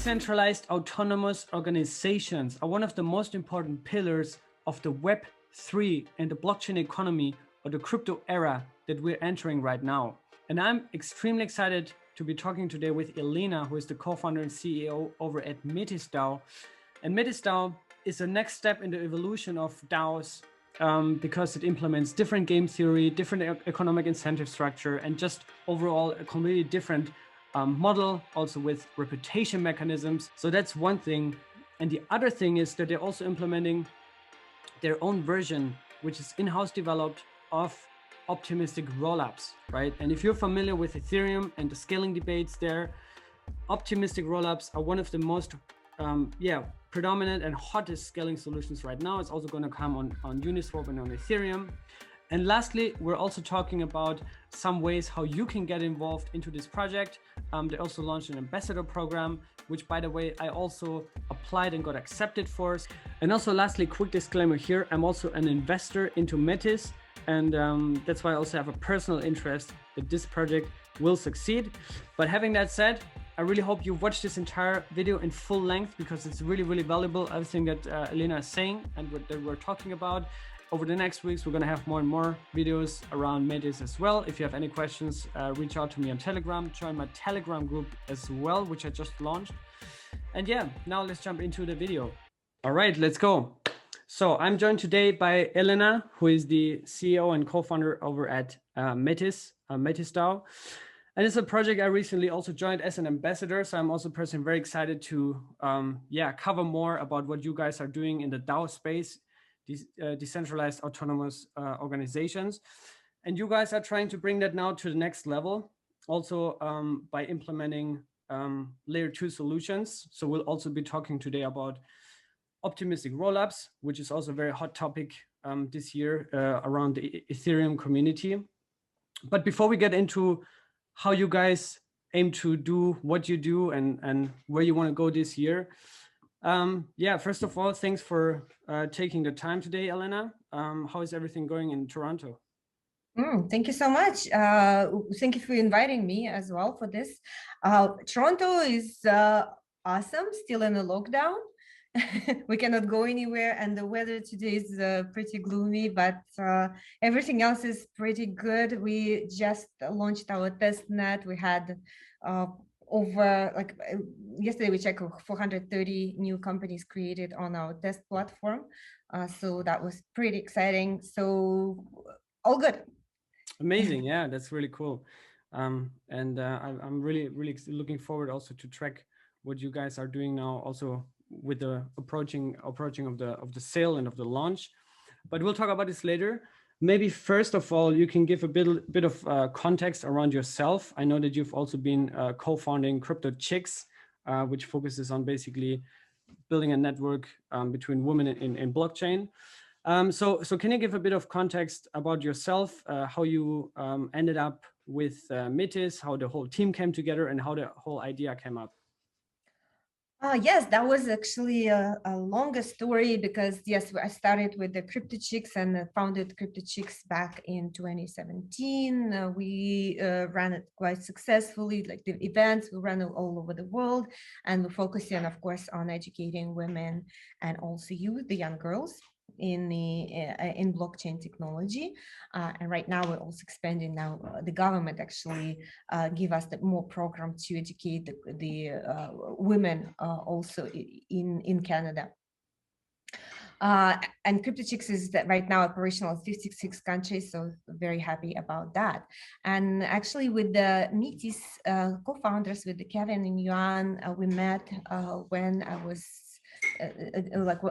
Decentralized autonomous organizations are one of the most important pillars of the Web3 and the blockchain economy, or the crypto era that we're entering right now. And I'm extremely excited to be talking today with Elena, who is the co-founder and CEO over at MetisDAO. And MetisDAO is the next step in the evolution of DAOs because it implements different game theory, different economic incentive structure, and just overall a completely different model, also with reputation mechanisms. So that's one thing. And the other thing is that they're also implementing their own version, which is in-house developed, of Optimistic Rollups, right? And if you're familiar with Ethereum and the scaling debates there, Optimistic Rollups are one of the most predominant and hottest scaling solutions right now. It's also going to come on Uniswap and on Ethereum. And lastly, we're also talking about some ways how you can get involved into this project. They also launched an ambassador program, which, by the way, I also applied and got accepted for. And also lastly, quick disclaimer here, I'm also an investor into Metis. And that's why I also have a personal interest that this project will succeed. But having that said, I really hope you watch this entire video in full length, because it's really, really valuable, everything that Elena is saying and that we're talking about. Over the next weeks, we're going to have more and more videos around Metis as well. If you have any questions, reach out to me on Telegram, join my Telegram group as well, which I just launched. And yeah, now let's jump into the video. All right, let's go. So I'm joined today by Elena, who is the CEO and co-founder over at MetisDAO. And it's a project I recently also joined as an ambassador. So I'm also personally very excited to cover more about what you guys are doing in the DAO space, these decentralized autonomous organizations. And you guys are trying to bring that now to the next level, also by implementing layer 2 solutions. So we'll also be talking today about Optimistic Rollups, which is also a very hot topic this year around the Ethereum community. But before we get into how you guys aim to do what you do and where you want to go this year, first of all, thanks for taking the time today, Elena. How is everything going in Toronto? Thank you so much. Thank you for inviting me as well for this. Toronto is awesome, still in a lockdown. We cannot go anywhere, and the weather today is pretty gloomy, but everything else is pretty good. We just launched our test net. We had yesterday we checked 430 new companies created on our test platform. So that was pretty exciting. So all good. Amazing. Yeah, that's really cool. I'm really, really looking forward also to track what you guys are doing now, also with the approaching of the sale and of the launch. But we'll talk about this later. Maybe first of all, you can give a bit of context around yourself. I know that you've also been co-founding Crypto Chicks, which focuses on basically building a network between women in blockchain. So can you give a bit of context about yourself, how you ended up with Metis, how the whole team came together, and how the whole idea came up? Yes, that was actually a longer story, because yes, I started with the Crypto Chicks and founded Crypto Chicks back in 2017. We ran it quite successfully, like the events, we ran it all over the world, and we're focusing, of course, on educating women and also youth, the young girls, in blockchain technology. And right now we're also expanding. Now the government actually give us more program to educate the women also in Canada. And Crypto Chicks is right now operational in 56 countries, so very happy about that. And actually with the Metis co-founders, with the Kevin and Yuan, we met when I was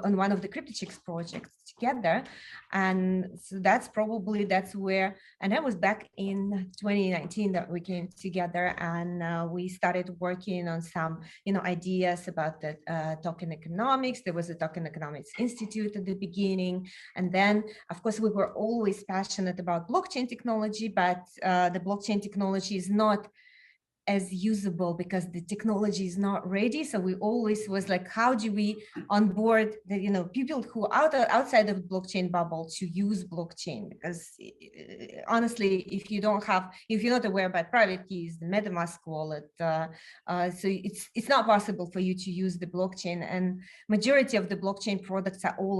on one of the Crypto Chicks projects together. And so that's where, and that was back in 2019 that we came together, and we started working on some ideas about the token economics. There was a Token Economics Institute at the beginning, and then of course we were always passionate about blockchain technology, but the blockchain technology is not as usable because the technology is not ready. So we always was like, how do we onboard the, you know, people who are outside of the blockchain bubble to use blockchain? Because honestly, if you're not aware about private keys, the MetaMask wallet, so it's not possible for you to use the blockchain. And majority of the blockchain products are all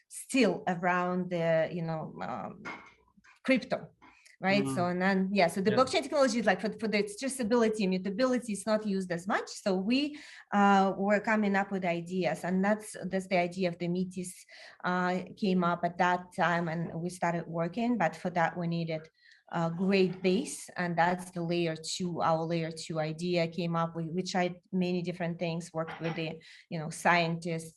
still around the, you know, crypto. Right. So, and then, yeah, so the blockchain technology is like for the traceability, mutability, it's not used as much. So we were coming up with ideas, and that's the idea of the Metis came up at that time, and we started working. But for that, we needed a great base, and that's the layer 2. Our layer 2 idea came up. We tried many different things, worked with the, you know, scientists,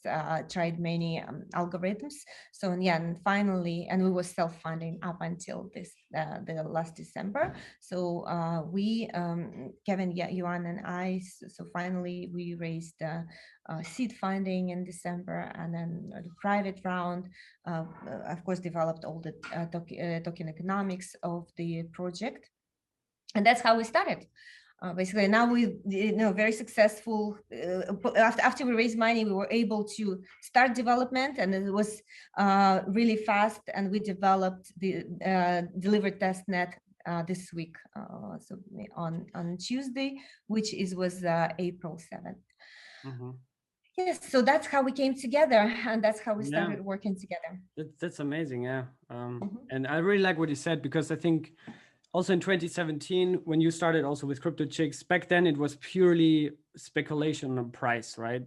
tried many algorithms. So yeah, and finally, and we were self-funding up until the last December. So we, Kevin, Yuan, and I, so finally we raised seed funding in December, and then the private round, of course, developed all the token economics of the project. And that's how we started. Basically, now we, you know, very successful. After we raised money, we were able to start development, and it was really fast. And we developed the delivered testnet this week, so on Tuesday, which was April 7th. Mm-hmm. Yes, so that's how we came together, and that's how we started working together. That's amazing, yeah. And I really like what you said, because I think also in 2017, when you started also with Crypto Chicks, back then it was purely speculation on price, right?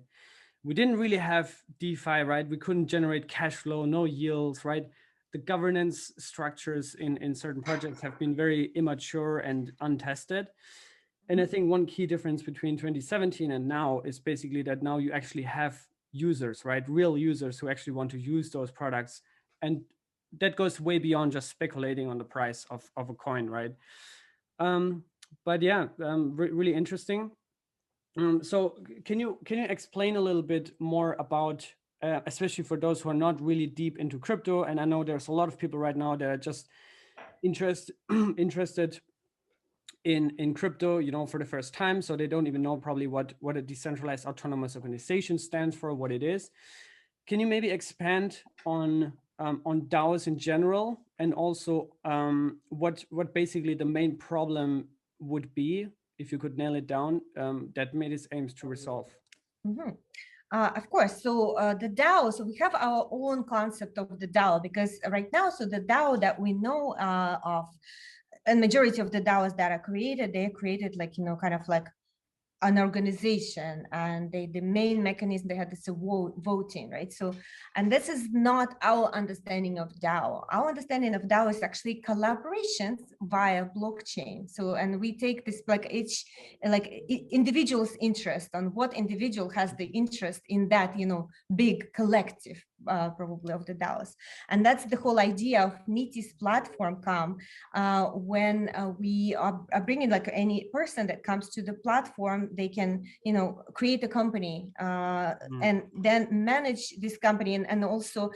We didn't really have DeFi, right? We couldn't generate cash flow, no yields, right? The governance structures in certain projects have been very immature and untested. And I think one key difference between 2017 and now is basically that now you actually have users, right? Real users who actually want to use those products. And that goes way beyond just speculating on the price of a coin, right? But yeah, really interesting. So can you explain a little bit more about, especially for those who are not really deep into crypto? And I know there's a lot of people right now that are just interested in crypto, you know, for the first time, so they don't even know probably what a decentralized autonomous organization stands for, what it is. Can you maybe expand on DAOs in general, and also what basically the main problem would be, if you could nail it down, that Metis aims to resolve? Mm-hmm. Of course. So the DAO, so we have our own concept of the DAO, because right now, so the DAO that we know of, and majority of the DAOs that are created, they're created like, you know, kind of like an organization, and the main mechanism they had this voting, right? So, and this is not our understanding of DAO. Our understanding of DAO is actually collaborations via blockchain. So, and we take this individual's interest on what individual has the interest in that, you know, big collective, probably of the DAOs. And that's the whole idea of Metis platform when we are bringing like any person that comes to the platform, they can, you know, create a company and then manage this company, and also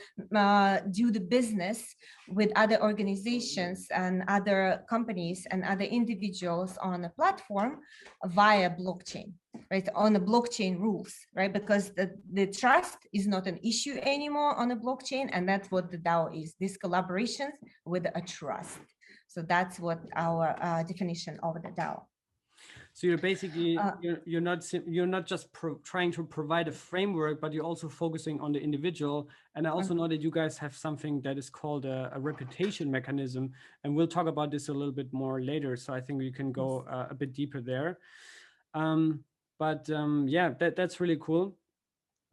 do the business with other organizations and other companies and other individuals on a platform via blockchain, right? On the blockchain rules, right? Because the trust is not an issue anymore on a blockchain, and that's what the DAO is, these collaborations with a trust. So that's what our definition of the DAO. So you're basically, you're not just trying to provide a framework, but you're also focusing on the individual. And I also know that you guys have something that is called a reputation mechanism, and we'll talk about this a little bit more later. So I think we can go a bit deeper there. Yeah, that's really cool.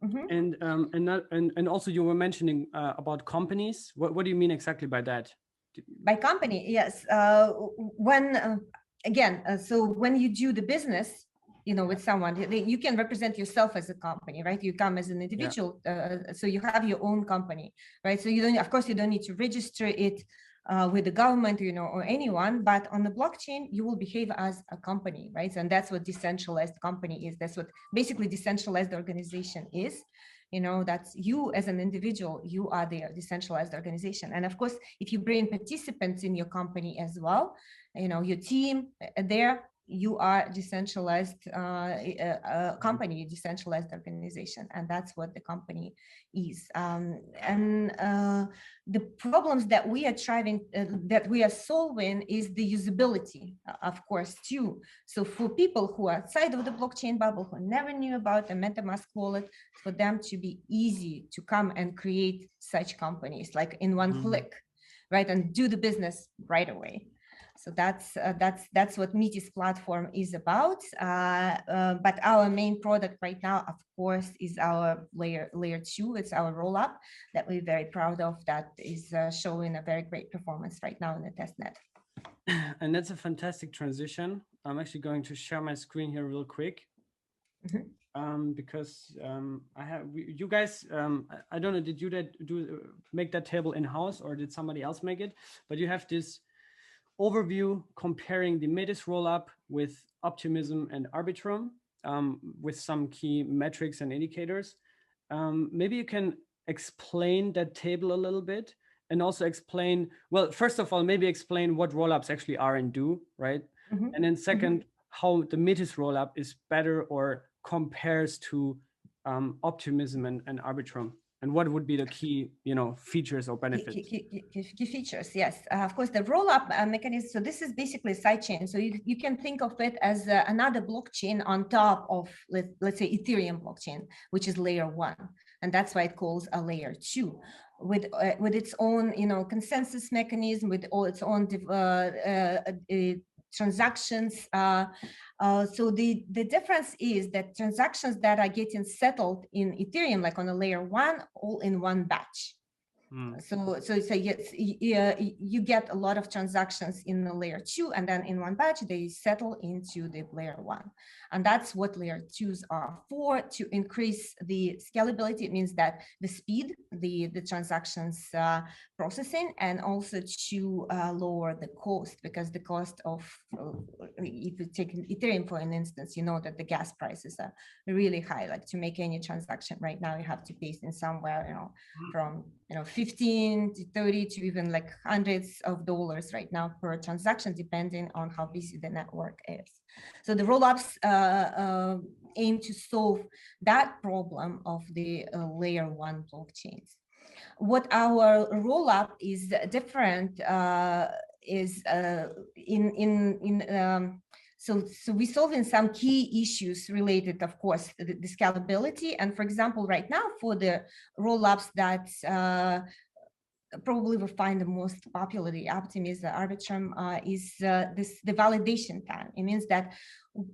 And also you were mentioning about companies. What do you mean exactly by that? By company, yes. So when you do the business, you know, with someone, you can represent yourself as a company, right? You come as an individual, so you have your own company, right? So you don't, of course, you don't need to register it with the government, you know, or anyone, but on the blockchain, you will behave as a company, right? And that's what decentralized company is. That's what basically decentralized organization is. You know, that's you as an individual, you are the decentralized organization. And of course, if you bring participants in your company as well, you know, your team there, you are decentralized company, decentralized organization, and that's what the company is. The problems that we are that we are solving is the usability, of course, too. So for people who are outside of the blockchain bubble, who never knew about the MetaMask wallet, for them to be easy to come and create such companies, like in one click, right, and do the business right away. So that's what Metis platform is about. But our main product right now, of course, is our layer 2. It's our Rollup that we're very proud of. That is showing a very great performance right now in the testnet. And that's a fantastic transition. I'm actually going to share my screen here real quick. Because I have you guys. I don't know. Did you make that table in house, or did somebody else make it? But you have this overview comparing the Metis Rollup with Optimism and ARBITRUM, with some key metrics and indicators. Maybe you can explain that table a little bit, and also explain, well, first of all, maybe explain what rollups actually are and do, right? And then second, how the Metis Rollup is better or compares to Optimism and ARBITRUM. And what would be the key, features or benefits? Key features, yes. Of course, the rollup mechanism. So this is basically a sidechain. So you can think of it as another blockchain on top of, let's say, Ethereum blockchain, which is layer 1, and that's why it calls a layer 2, with its own, consensus mechanism, with all its own transactions. So the difference is that transactions that are getting settled in Ethereum, like on a layer 1, all in one batch. So yes, you get a lot of transactions in the layer 2, and then in one batch they settle into the layer 1, and that's what layer 2s are for, to increase the scalability. It means that the speed, the transactions processing, and also to lower the cost, because the cost of, if you take Ethereum for an instance, you know that the gas prices are really high. Like to make any transaction right now, you have to pay in somewhere, from 15 to 30 to even like hundreds of dollars right now per transaction, depending on how busy the network is. So the rollups aim to solve that problem of the layer 1 blockchains. What our rollup is different is so we're solving some key issues related, of course, to the scalability. And for example, right now for the rollups that probably will find the most popular, the Optimism, ARBITRUM, is the validation time. It means that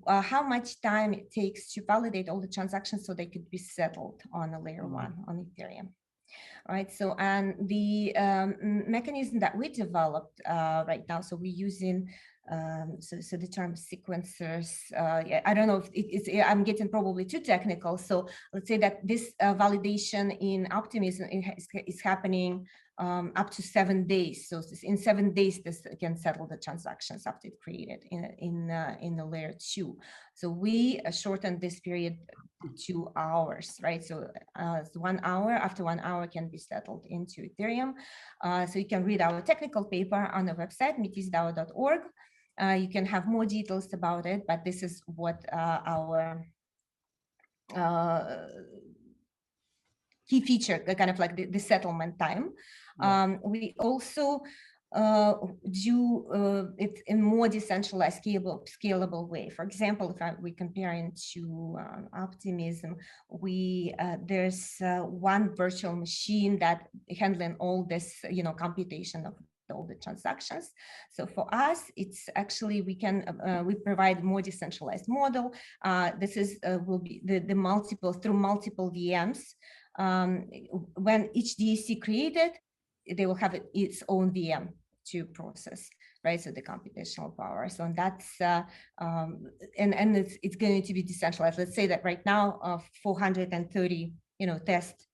how much time it takes to validate all the transactions so they could be settled on a layer 1 on Ethereum. Right. So, and the mechanism that we developed right now, so we're using so the term sequencers, I don't know if I'm getting probably too technical. So let's say that this validation in Optimism is happening up to 7 days. So in 7 days, this can settle the transactions after it's created in the layer 2. So we shortened this period to 2 hours, right? So 1 hour, after 1 hour can be settled into Ethereum. So you can read our technical paper on the website, MetisDAO.org. You can have more details about it, but this is what our key feature, kind of like the settlement time. We also do it in more decentralized, scalable way. For example, if we're comparing to Optimism, there's one virtual machine that handling all this, computation of all the transactions. So for us, it's actually we provide more decentralized model. This is will be the multiple VMs. When each DAC created, they will have its own VM to process, right? So the computational power. So that's and it's going to be decentralized. Let's say that right now, 430 test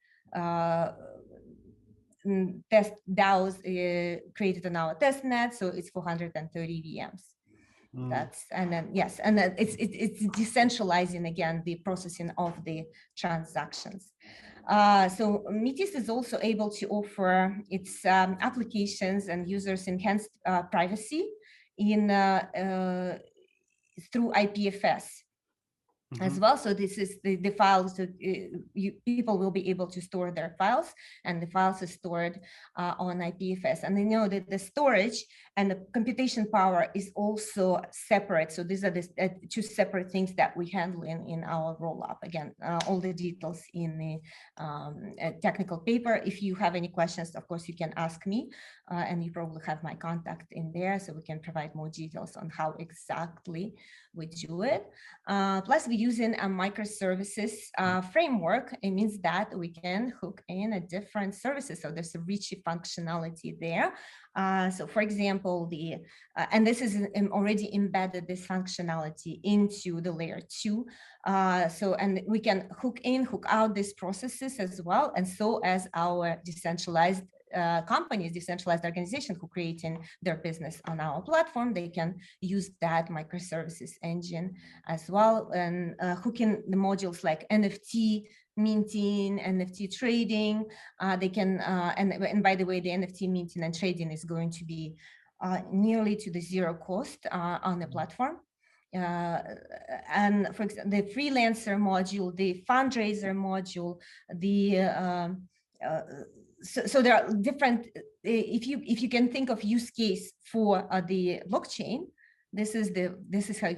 DAOs created on our testnet, so it's 430 VMs. That's and then it's decentralizing again the processing of the transactions. So Metis is also able to offer its applications and users enhanced privacy in through IPFS. As well. So this is the files that people will be able to store their files, and the files are stored on IPFS. And they know that the storage and the computation power is also separate. So these are the two separate things that we handle in our rollup. Again, all the details in the technical paper. If you have any questions, of course, you can ask me, and you probably have my contact in there, so we can provide more details on how exactly we do it. Plus, we're using a microservices framework. It means that we can hook in a different services. So there's a rich functionality there. So for example, and this is already embedded this functionality into the layer 2. And we can hook in, hook out these processes as well. And so as our decentralized companies, decentralized organizations who creating their business on our platform, they can use that microservices engine as well, and hooking the modules like NFT minting, NFT trading. They can, and by the way, the NFT minting and trading is going to be nearly to the zero cost on the platform. And for example, the freelancer module, the fundraiser module, the so there are different, if you can think of use case for the blockchain, this is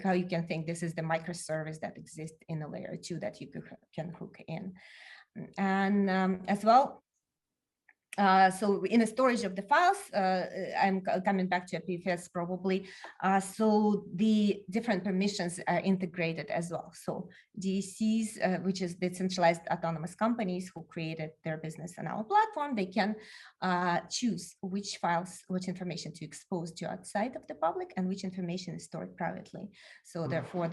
how you can think. This is the microservice that exists in the layer 2 that you can hook in. And as well, so in the storage of the files, I'm coming back to IPFS probably. So the different permissions are integrated as well. So DACs, which is decentralized autonomous companies who created their business on our platform, they can choose which files, which information to expose to outside of the public and which information is stored privately. So therefore,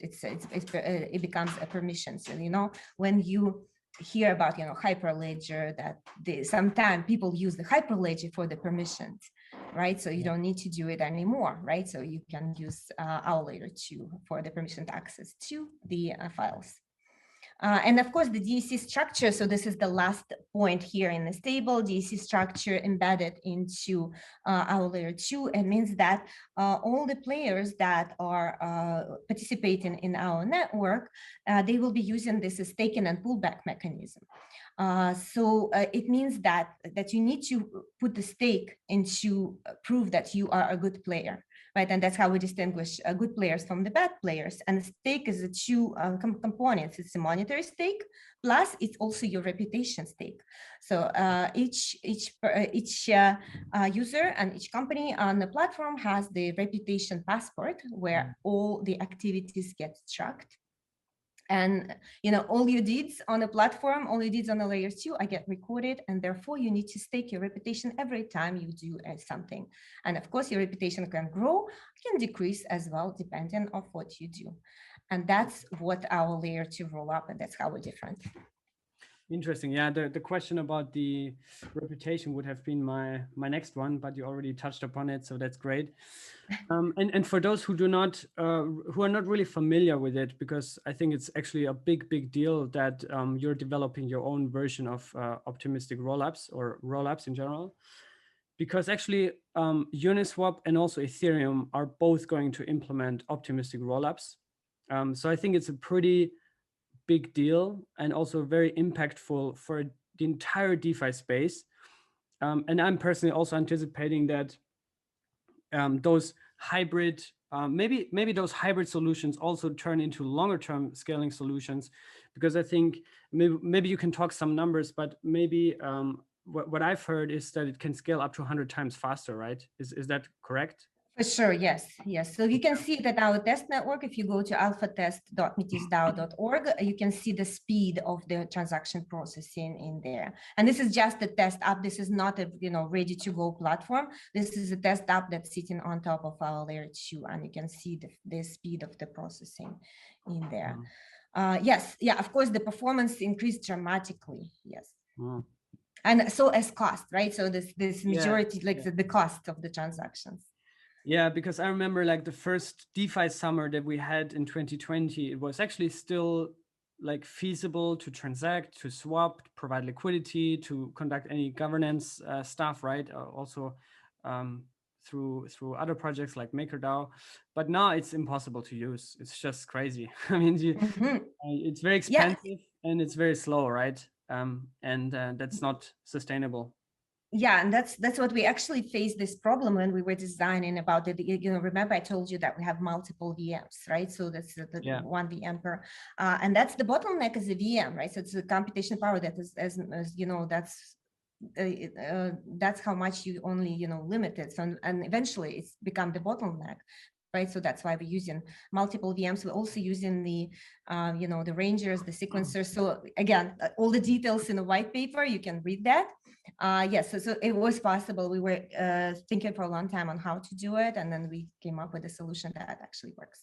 it becomes a permission. So, you know, when you hear about, you know, Hyperledger, that sometimes people use the Hyperledger for the permissions, right? So you don't need to do it anymore, right? So you can use our layer 2 for the permissioned access to the files. And of course, the DAC structure, so this is the last point here in this table, DAC structure embedded into our layer 2. It means that all the players that are participating in our network, they will be using this staking and pullback mechanism. So it means that you need to put the stake into prove that you are a good player. Right, and that's how we distinguish good players from the bad players. And the stake is the two components. It's a monetary stake, plus it's also your reputation stake. So each user and each company on the platform has the reputation passport, where all the activities get tracked. And, you know, all your deeds on the platform, all your deeds on the layer 2, I get recorded, and therefore you need to stake your reputation every time you do something. And of course, your reputation can grow, can decrease as well, depending on what you do. And that's what our layer 2 roll up, and that's how we're different. Interesting. Yeah, the question about the reputation would have been my next one, but you already touched upon it, so that's great. And for those who are not really familiar with it, because I think it's actually a big deal that you're developing your own version of optimistic rollups or rollups in general, because actually Uniswap and also Ethereum are both going to implement optimistic rollups. So I think it's a pretty big deal and also very impactful for the entire DeFi space. And I'm personally also anticipating that those hybrid, maybe those hybrid solutions also turn into longer term scaling solutions, because I think maybe you can talk some numbers, but maybe what I've heard is that it can scale up to 100 times faster, right? Is that correct? For sure, yes. So you can see that our test network, if you go to alphatest.metisdao.org, you can see the speed of the transaction processing in there. And this is just a test app. This is not a ready to go platform. This is a test app that's sitting on top of our layer 2, and you can see the speed of the processing in there. Yes, of course, the performance increased dramatically. Yes. And so as cost, right? So this majority, the cost of the transactions. Yeah, because I remember like the first DeFi summer that we had in 2020, it was actually still like feasible to transact, to swap, to provide liquidity, to conduct any governance stuff, right? Also through other projects like MakerDAO, but now it's impossible to use. It's just crazy. I mean, it's very Yeah. expensive and it's very slow, right? And that's not sustainable. Yeah, and that's what we actually faced this problem when we were designing about it. Remember I told you that we have multiple VMs, right? So that's the one VM per, and that's the bottleneck is the VM, right? So it's the computational power that is, as you know, that's how much you only limit it. So and eventually it's become the bottleneck. Right, so that's why we're using multiple VMs. We're also using the, the rangers, the sequencers. So again, all the details in the white paper, you can read that. Yes, so it was possible. We were thinking for a long time on how to do it, and then we came up with a solution that actually works.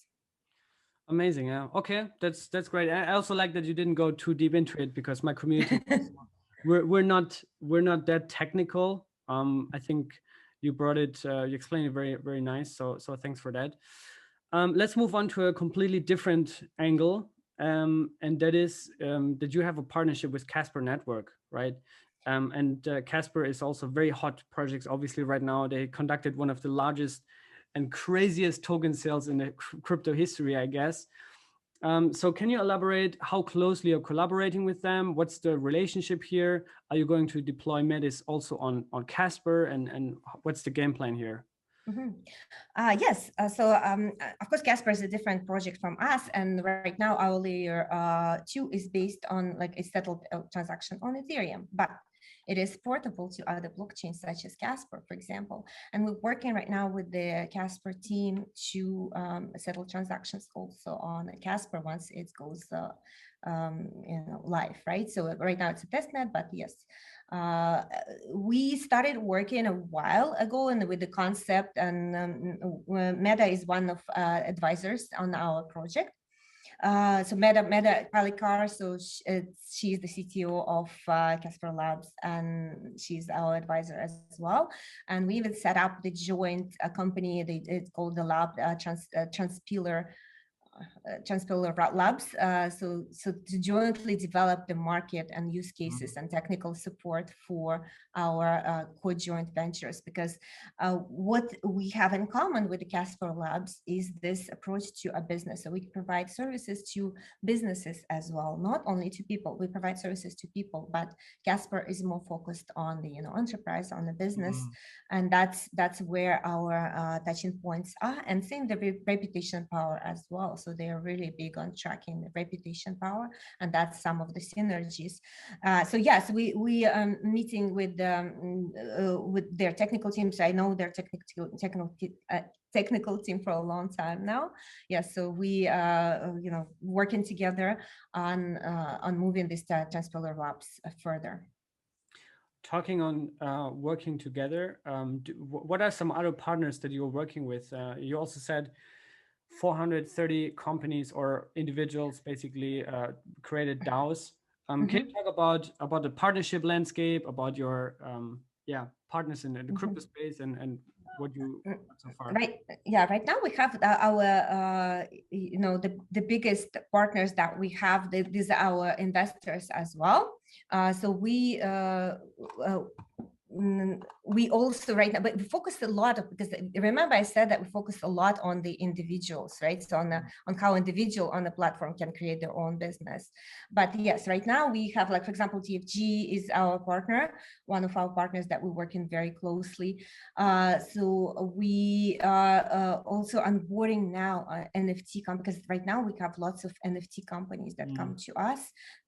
Amazing. Yeah. Okay, that's great. I also like that you didn't go too deep into it because my community, we're not that technical. I think you brought it, you explained it very, very nice. So thanks for that. Let's move on to a completely different angle. And that is that you have a partnership with CASPER Network, right? And CASPER is also very hot projects. Obviously right now they conducted one of the largest and craziest token sales in the crypto history, I guess. So can you elaborate how closely you're collaborating with them? What's the relationship here? Are you going to deploy Metis also on CASPER, and what's the game plan here? Yes, so of course CASPER is a different project from us, and right now our layer 2 is based on like a settled transaction on Ethereum, but it is portable to other blockchains such as CASPER, for example. And we're working right now with the CASPER team to settle transactions also on CASPER once it goes live, right? So right now it's a testnet, but yes, we started working a while ago and with the concept, and Meta is one of advisors on our project. So Meta Palikar, so she's the CTO of CASPER Labs, and she's our advisor as well. And we even set up the joint company. It's called the Lab Transpiler Labs, so to jointly develop the market and use cases and technical support for our co-joint ventures, because what we have in common with the CASPER Labs is this approach to a business. So we provide services to businesses as well, not only to people. We provide services to people, but CASPER is more focused on the enterprise, on the business, and that's where our touching points are, and same the reputation power as well. So they are really big on tracking the reputation power, and that's some of the synergies. So yes, we are meeting with their technical teams. I know their technical team for a long time now. Yes, so we working together on moving this Transpiler Labs further. Talking on working together, what are some other partners that you're working with? You also said 430 companies or individuals basically created DAOs. Can you talk about the partnership landscape, about your partners in the crypto space, and what you so far? Right. Yeah. Right now we have our the biggest partners that we have. These are our investors as well. So we also right now, but we focus a lot because remember I said that we focus a lot on the individuals, right? So on how individual on the platform can create their own business. But yes, right now we have, like, for example, TFG is our partner, one of our partners that we're working very closely. So we are also onboarding now NFT companies, because right now we have lots of NFT companies that come to us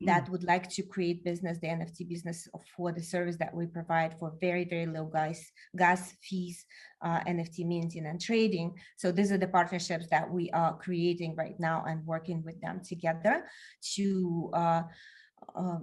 that would like to create business, the NFT business, for the service that we provide for very, very low gas fees, NFT minting and trading. So these are the partnerships that we are creating right now and working with them together to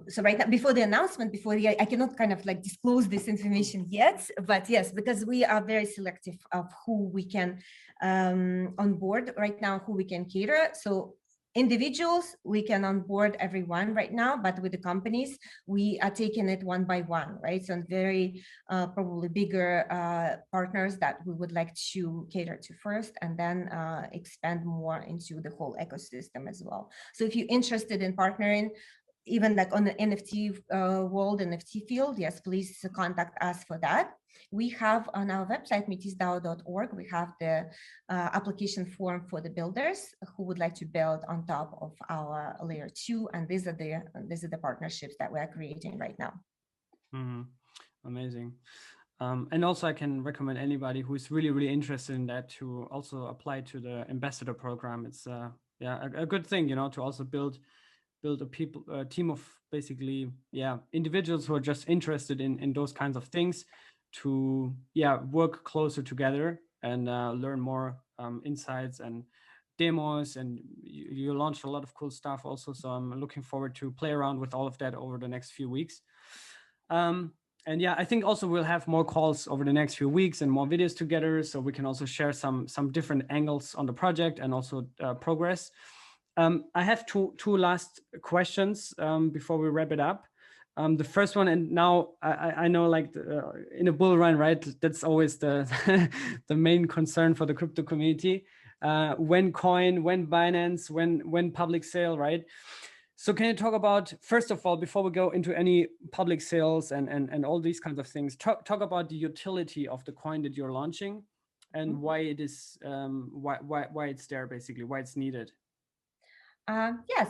so right now, before the announcement, I cannot kind of like disclose this information yet, but yes, because we are very selective of who we can onboard right now, who we can cater. So individuals, we can onboard everyone right now, but with the companies, we are taking it one by one, right? So very probably bigger partners that we would like to cater to first, and then expand more into the whole ecosystem as well. So if you're interested in partnering, even like on the NFT world, NFT field, yes, please contact us for that. We have on our website, metisdao.org, we have the application form for the builders who would like to build on top of our layer 2. And these are the partnerships that we're creating right now. Amazing. And also I can recommend anybody who is really, really interested in that to also apply to the ambassador program. It's a good thing, you know, to also build a team of basically, individuals who are just interested in those kinds of things to, work closer together and learn more insights and demos. And you launched a lot of cool stuff also. So I'm looking forward to play around with all of that over the next few weeks. And I think also we'll have more calls over the next few weeks and more videos together, so we can also share some different angles on the project and also progress. I have two last questions before we wrap it up. The first one, and now I know, like in a bull run, right? That's always the the main concern for the crypto community. When coin, when Binance, when public sale, right? So can you talk about, first of all, before we go into any public sales and all these kinds of things, talk about the utility of the coin that you're launching and why it is, why it's there, basically, why it's needed. Yes,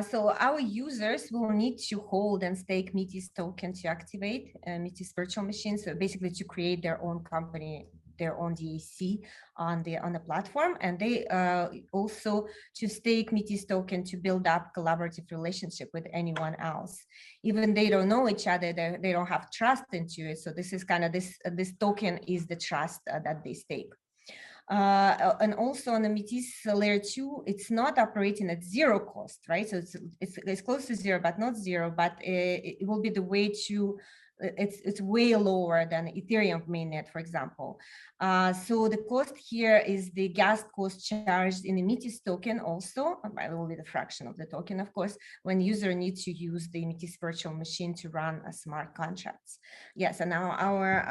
so our users will need to hold and stake Metis token to activate Metis virtual machines, so basically to create their own company, their own DAC on the platform, and they also to stake Metis token to build up collaborative relationship with anyone else. Even they don't know each other, they don't have trust into it. So this is kind of this token is the trust that they stake. And also on the Metis layer 2, it's not operating at zero cost, right? So it's close to zero, but not zero, but it will be the way to, it's way lower than Ethereum mainnet, for example. So the cost here is the gas cost charged in the Metis token also, it will be the fraction of the token, of course, when user needs to use the Metis virtual machine to run a smart contracts. Yes, and now our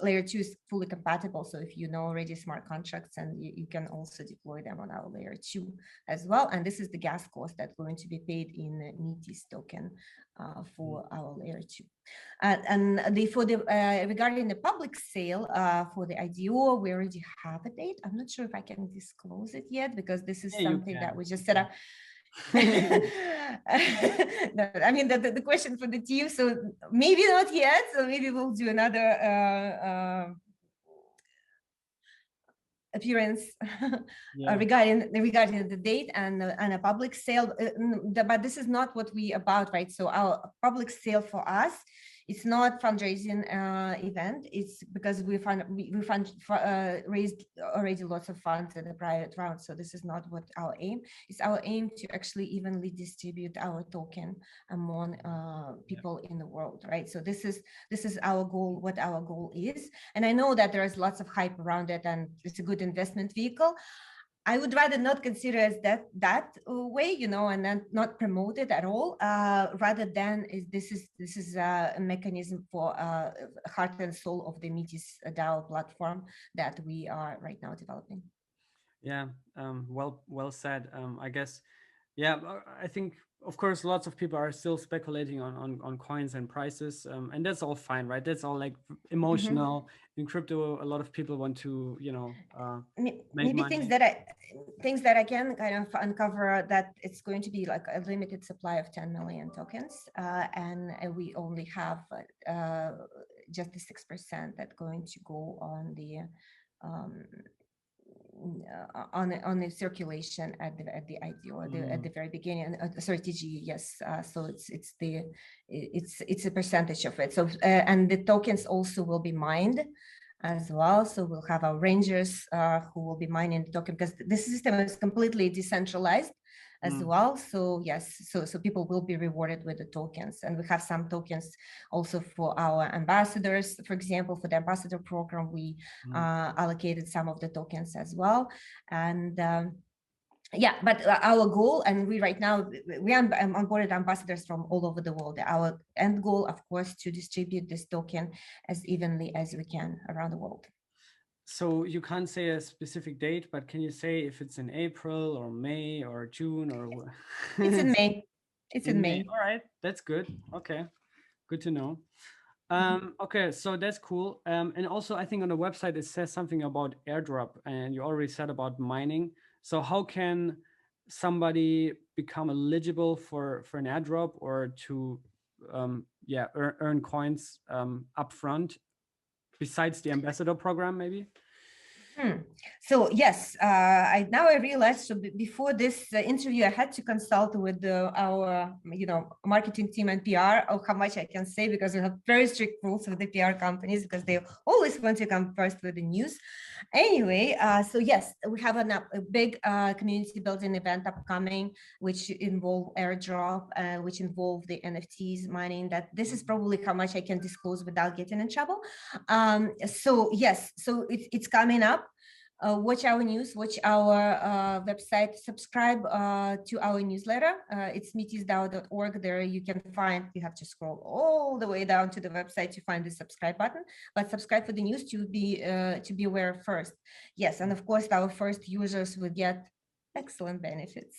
layer 2 is fully compatible. So if you know already smart contracts, and you can also deploy them on our layer 2 as well. And this is the gas cost that's going to be paid in Metis token for our layer 2. And regarding the public sale for the IDO, we already have a date. I'm not sure if I can disclose it yet, because this is something that we just set up. No, I mean, the question for the team, so maybe not yet, so maybe we'll do another appearance regarding the date and a public sale, but this is not what we about, right? So our public sale for us, it's not fundraising event. It's because we raised already lots of funds in the private round. So this is not what our aim. It's our aim to actually evenly distribute our token among people in the world, right? So this is our goal, what our goal is. And I know that there is lots of hype around it, and it's a good investment vehicle. I would rather not consider as that way, you know, and then not promote it at all, rather than this is a mechanism for heart and soul of the Metis DAO platform that we are right now developing. Yeah, well said. I guess, yeah, I think, of course, lots of people are still speculating on coins and prices, and that's all fine, right? That's all like emotional. In crypto, a lot of people want to, you know, make maybe money. things that I can kind of uncover, that it's going to be like a limited supply of 10 million tokens, and we only have just the 6% that's going to go on the on the circulation at the IDO at the very beginning. Sorry, TG, yes. So it's a percentage of it. So and the tokens also will be mined as well. So we'll have our rangers who will be mining the token, because this system is completely decentralized as well. So yes, so people will be rewarded with the tokens, and we have some tokens also for our ambassadors. For example, for the ambassador program, we allocated some of the tokens as well. And yeah, but our goal, and we right now, we onboarded ambassadors from all over the world. Our end goal, of course, to distribute this token as evenly as we can around the world. So you can't say a specific date, but can you say if it's in April or May or June or? It's in May. It's in May. All right, that's good. Okay, good to know. Okay, so that's cool. And also, I think on the website it says something about airdrop, and you already said about mining. So how can somebody become eligible for an airdrop or to yeah earn coins upfront besides the ambassador program, maybe? So yes, now I realized. So before this interview, I had to consult with our, marketing team and PR of how much I can say, because we have very strict rules with the PR companies because they always want to come first with the news. Anyway, so yes, we have a big community building event upcoming, which involve airdrop, which involve the NFTs mining. That this is probably how much I can disclose without getting in trouble. So yes, so it's coming up. Watch our news, watch our website, subscribe to our newsletter. It's metisdao.org. There you can find, you have to scroll all the way down to the website to find the subscribe button, but subscribe for the news to be aware first. Yes, and of course, our first users will get excellent benefits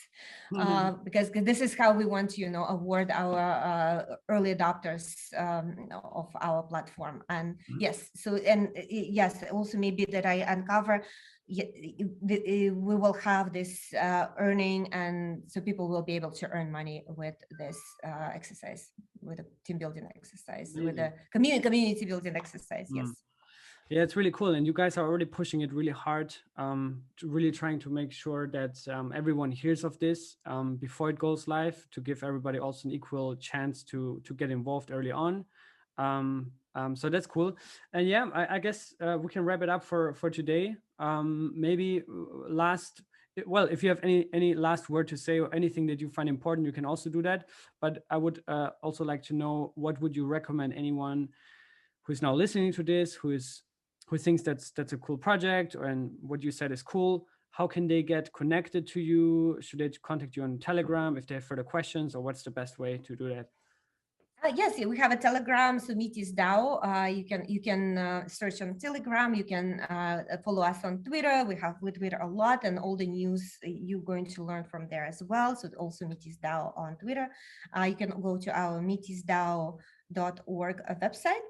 because this is how we want to award our early adopters of our platform. And yes, so and yes, also maybe that I uncover, we will have this earning, and so people will be able to earn money with this exercise, with a team building exercise. Amazing. With a community building exercise. Yes. Yeah, it's really cool. And you guys are already pushing it really hard, really trying to make sure that everyone hears of this before it goes live, to give everybody also an equal chance to get involved early on. So that's cool. And yeah, I guess we can wrap it up for today. Maybe if you have any last word to say or anything that you find important, you can also do that. But I would also like to know, what would you recommend anyone who's now listening to this, who thinks that's a cool project, and what you said is cool? How can they get connected to you? Should they contact you on Telegram if they have further questions, or what's the best way to do that? Yes, we have a Telegram, so MetisDAO. You can search on Telegram. You can follow us on Twitter. We Twitter a lot, and all the news you're going to learn from there as well. So also MetisDAO on Twitter. You can go to our MetisDAO.org website.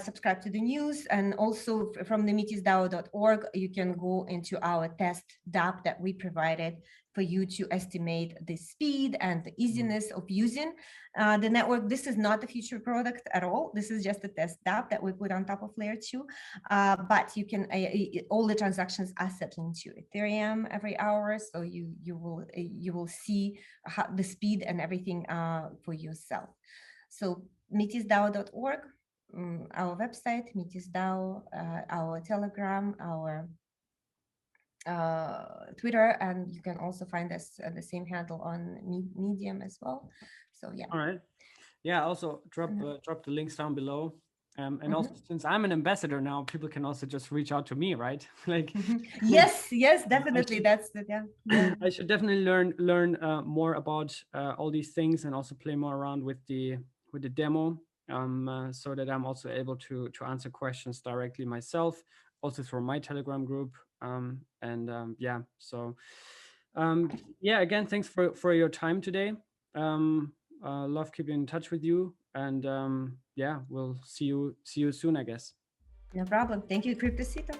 Subscribe to the news, and also from the MetisDAO.org, you can go into our test DApp that we provided for you to estimate the speed and the easiness of using the network. This is not a future product at all. This is just a test DApp that we put on top of layer 2. But you can, all the transactions are settling to Ethereum every hour, so you will see the speed and everything for yourself. So MetisDAO.org. Our website, MetisDAO, our Telegram, our Twitter, and you can also find us at the same handle on Medium as well. So yeah. All right. Yeah. Also drop the links down below. And also, since I'm an ambassador now, people can also just reach out to me, right? Like, yes, definitely. That's the yeah. I should definitely learn more about all these things, and also play more around with the demo, so that I'm also able to answer questions directly myself, also through my Telegram group. Yeah, so yeah, again, thanks for your time today. Love keeping in touch with you, and yeah, we'll see you soon, I guess. No problem. Thank you, Cryptocito.